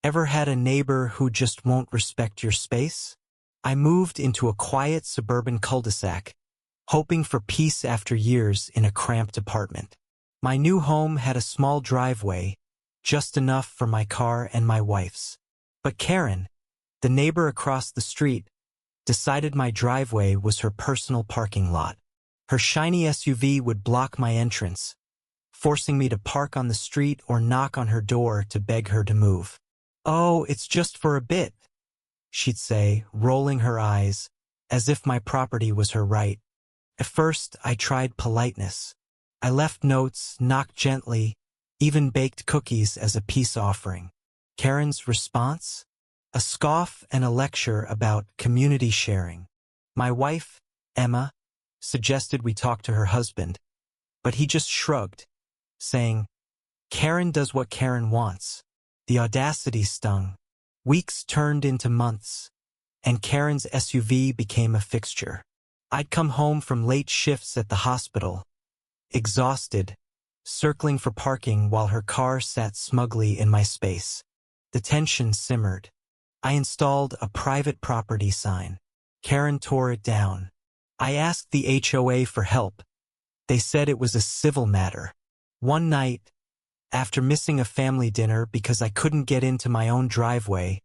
Ever had a neighbor who just won't respect your space? I moved into a quiet suburban cul-de-sac, hoping for peace after years in a cramped apartment. My new home had a small driveway, just enough for my car and my wife's. But Karen, the neighbor across the street, decided my driveway was her personal parking lot. Her shiny SUV would block my entrance, forcing me to park on the street or knock on her door to beg her to move. "Oh, it's just for a bit," she'd say, rolling her eyes, as if my property was her right. At first, I tried politeness. I left notes, knocked gently, even baked cookies as a peace offering. Karen's response? A scoff and a lecture about community sharing. My wife, Emma, suggested we talk to her husband, but he just shrugged, saying, "Karen does what Karen wants." The audacity stung. Weeks turned into months, and Karen's SUV became a fixture. I'd come home from late shifts at the hospital, exhausted, circling for parking while her car sat smugly in my space. The tension simmered. I installed a private property sign. Karen tore it down. I asked the HOA for help. They said it was a civil matter. One night, after missing a family dinner because I couldn't get into my own driveway,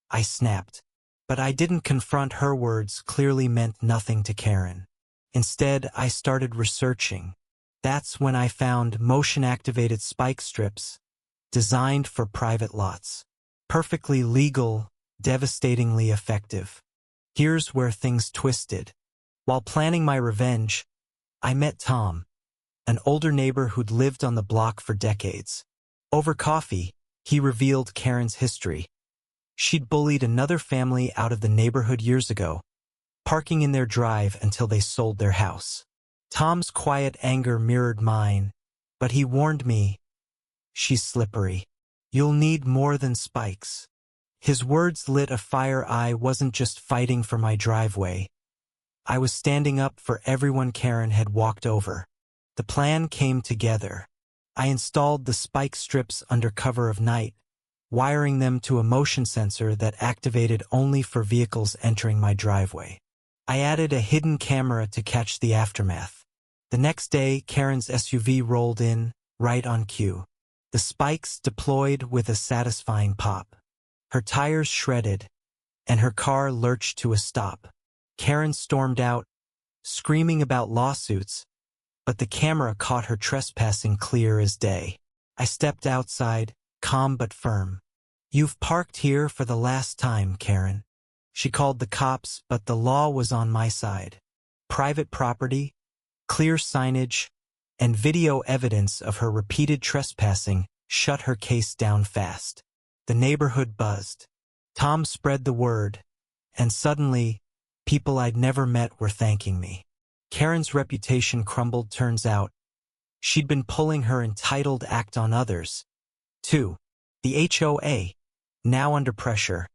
I snapped. But I didn't confront her. Words clearly meant nothing to Karen. Instead, I started researching. That's when I found motion-activated spike strips, designed for private lots. Perfectly legal, devastatingly effective. Here's where things twisted. While planning my revenge, I met Tom, an older neighbor who'd lived on the block for decades. Over coffee, he revealed Karen's history. She'd bullied another family out of the neighborhood years ago, parking in their drive until they sold their house. Tom's quiet anger mirrored mine, but he warned me, "She's slippery. You'll need more than spikes." His words lit a fire. I wasn't just fighting for my driveway. I was standing up for everyone Karen had walked over. The plan came together. I installed the spike strips under cover of night, wiring them to a motion sensor that activated only for vehicles entering my driveway. I added a hidden camera to catch the aftermath. The next day, Karen's SUV rolled in, right on cue. The spikes deployed with a satisfying pop. Her tires shredded, and her car lurched to a stop. Karen stormed out, screaming about lawsuits, but the camera caught her trespassing clear as day. I stepped outside, calm but firm. "You've parked here for the last time, Karen." She called the cops, but the law was on my side. Private property, clear signage, and video evidence of her repeated trespassing shut her case down fast. The neighborhood buzzed. Tom spread the word, and suddenly, people I'd never met were thanking me. Karen's reputation crumbled. Turns out, she'd been pulling her entitled act on others. 2. The HOA, now under pressure,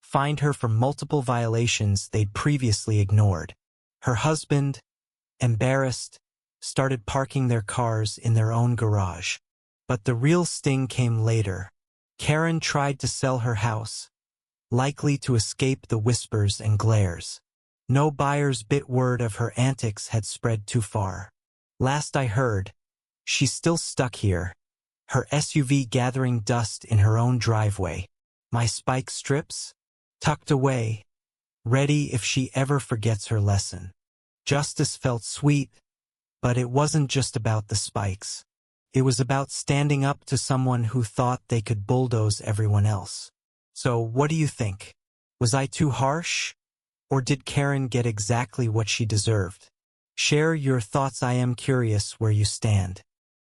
fined her for multiple violations they'd previously ignored. Her husband, embarrassed, started parking their cars in their own garage. But the real sting came later. Karen tried to sell her house, likely to escape the whispers and glares. No buyers. Bit word of her antics had spread too far. Last I heard, she's still stuck here, her SUV gathering dust in her own driveway. My spike strips, tucked away, ready if she ever forgets her lesson. Justice felt sweet, but it wasn't just about the spikes. It was about standing up to someone who thought they could bulldoze everyone else. So what do you think? Was I too harsh? Or did Karen get exactly what she deserved? Share your thoughts. I am curious where you stand.